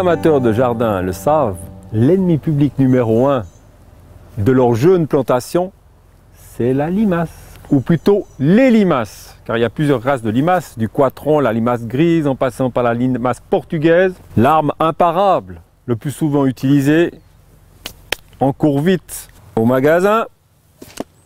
amateurs de jardin le savent, l'ennemi public numéro 1 de leur jeune plantation, c'est la limace. Ou plutôt les limaces, car il y a plusieurs races de limaces, du coitron, la limace grise, en passant par la limace portugaise. L'arme imparable, le plus souvent utilisée, on court vite au magasin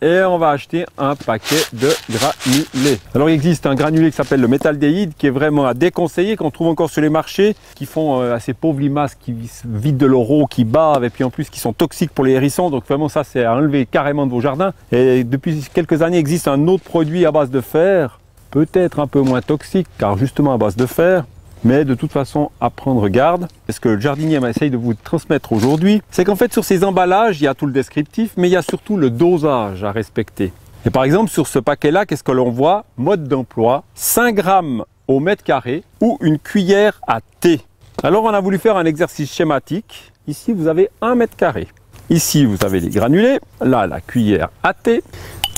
et on va acheter un paquet de granulés. Alors il existe un granulé qui s'appelle le métaldéhyde, qui est vraiment à déconseiller, qu'on trouve encore sur les marchés, qui font à ces pauvres limaces qui vident de leur eau, qui bavent, et puis en plus qui sont toxiques pour les hérissons. Donc vraiment ça, c'est à enlever carrément de vos jardins. Et depuis quelques années, il existe un autre produit à base de fer, peut-être un peu moins toxique, car justement à base de fer, mais de toute façon à prendre garde. Ce que le jardinier essaye de vous transmettre aujourd'hui, c'est qu'en fait sur ces emballages, il y a tout le descriptif, mais il y a surtout le dosage à respecter. Et par exemple sur ce paquet-là, qu'est-ce que l'on voit? Mode d'emploi, 5 grammes au mètre carré ou une cuillère à thé. Alors on a voulu faire un exercice schématique. Ici vous avez 1 mètre carré. Ici vous avez les granulés, là la cuillère à thé.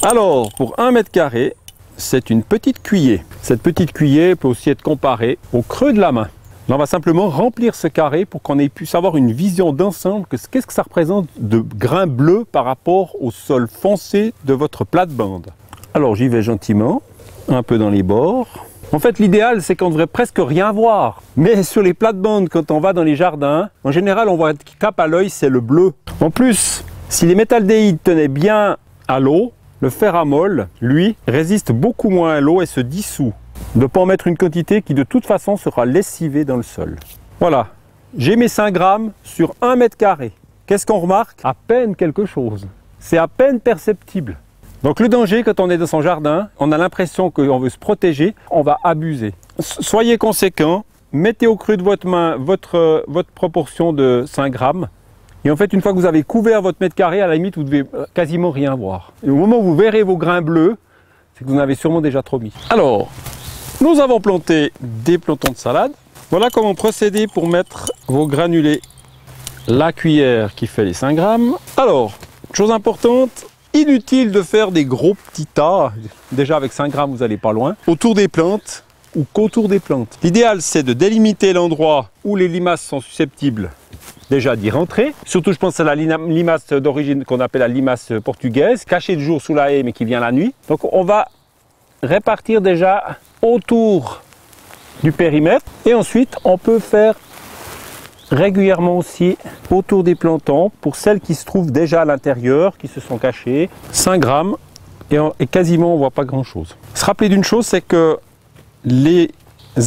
Alors pour 1 mètre carré, c'est une petite cuillère. Cette petite cuillère peut aussi être comparée au creux de la main. Là, on va simplement remplir ce carré pour qu'on ait pu avoir une vision d'ensemble. Qu'est-ce que ça représente de grains bleus par rapport au sol foncé de votre plate-bande. Alors j'y vais gentiment, un peu dans les bords. En fait, l'idéal, c'est qu'on ne devrait presque rien voir. Mais sur les plates-bandes, quand on va dans les jardins, en général, on voit qui tape à l'œil, c'est le bleu. En plus, si les métaldéhydes tenaient bien à l'eau, le fer à molle, lui, résiste beaucoup moins à l'eau et se dissout. Ne pas en mettre une quantité qui de toute façon sera lessivée dans le sol. Voilà, j'ai mes 5 grammes sur 1 mètre carré. Qu'est-ce qu'on remarque? À peine quelque chose. C'est à peine perceptible. Donc le danger quand on est dans son jardin, on a l'impression qu'on veut se protéger, on va abuser. Soyez conséquent, mettez au creux de votre main votre proportion de 5 grammes. Et en fait, une fois que vous avez couvert votre mètre carré, à la limite, vous devez quasiment rien voir. Et au moment où vous verrez vos grains bleus, c'est que vous en avez sûrement déjà trop mis. Alors, nous avons planté des plantons de salade. Voilà comment procéder pour mettre vos granulés. La cuillère qui fait les 5 grammes. Alors, chose importante, inutile de faire des gros petits tas. Déjà avec 5 grammes, vous n'allez pas loin. Autour des plantes ou qu'autour des plantes. L'idéal, c'est de délimiter l'endroit où les limaces sont susceptibles déjà d'y rentrer. Surtout, je pense à la limace d'origine qu'on appelle la limace portugaise, cachée de jour sous la haie mais qui vient la nuit. Donc on va répartir déjà autour du périmètre et ensuite on peut faire régulièrement aussi autour des plantons pour celles qui se trouvent déjà à l'intérieur, qui se sont cachées. 5 grammes et quasiment on ne voit pas grand chose. Se rappeler d'une chose, c'est que les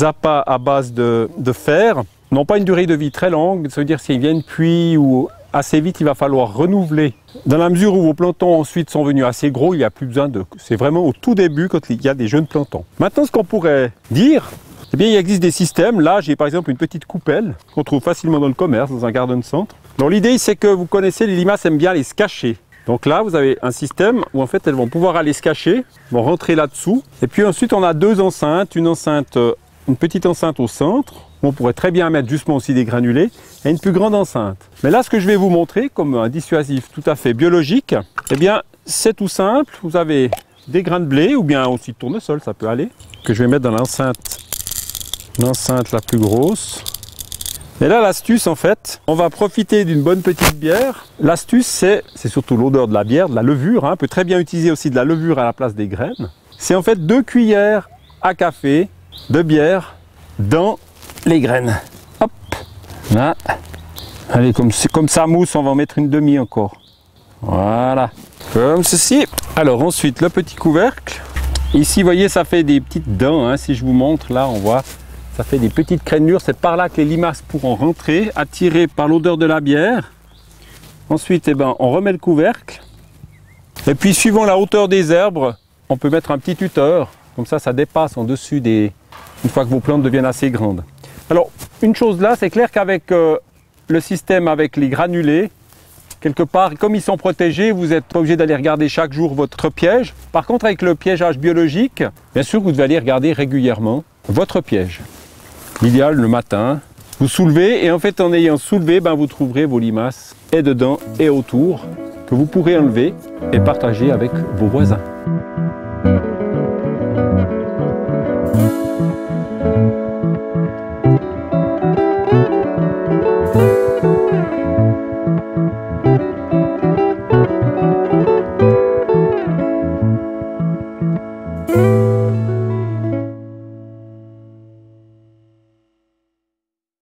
appâts à base de fer n'ont pas une durée de vie très longue, ça veut dire s'ils viennent puis ou assez vite, il va falloir renouveler. Dans la mesure où vos plantons ensuite sont venus assez gros, il n'y a plus besoin de... C'est vraiment au tout début quand il y a des jeunes plantons. Maintenant, ce qu'on pourrait dire, eh bien, il existe des systèmes. Là, j'ai par exemple une petite coupelle qu'on trouve facilement dans le commerce, dans un garden center. Donc l'idée, c'est que vous connaissez, les limaces aiment bien aller se cacher. Donc là, vous avez un système où en fait, elles vont pouvoir aller se cacher, vont rentrer là-dessous. Et puis ensuite, on a 2 enceintes, une petite enceinte au centre. On pourrait très bien mettre justement aussi des granulés et une plus grande enceinte. Mais là, ce que je vais vous montrer comme un dissuasif tout à fait biologique, eh bien, c'est tout simple. Vous avez des grains de blé ou bien aussi de tournesol, ça peut aller, que je vais mettre dans l'enceinte la plus grosse. Et là, l'astuce, en fait, on va profiter d'une bonne petite bière. L'astuce, c'est surtout l'odeur de la bière, de la levure. On peut très bien utiliser aussi de la levure à la place des graines. C'est en fait 2 cuillères à café de bière dans les graines. Hop, là. Allez, comme ça mousse, on va en mettre une demi encore. Voilà, comme ceci. Alors ensuite, le petit couvercle. Ici, vous voyez, ça fait des petites dents. Hein. Si je vous montre, là, on voit, ça fait des petites crénelures. C'est par là que les limaces pourront rentrer, attirées par l'odeur de la bière. Ensuite, eh ben, on remet le couvercle. Et puis, suivant la hauteur des herbes, on peut mettre un petit tuteur. Comme ça dépasse en dessus une fois que vos plantes deviennent assez grandes. Alors, une chose là, c'est clair qu'avec le système avec les granulés, quelque part, comme ils sont protégés, vous n'êtes pas obligé d'aller regarder chaque jour votre piège. Par contre, avec le piégeage biologique, bien sûr, vous devez aller regarder régulièrement votre piège. L'idéal, le matin, vous soulevez et en fait, en ayant soulevé, ben, vous trouverez vos limaces et dedans et autour que vous pourrez enlever et partager avec vos voisins. Thank you.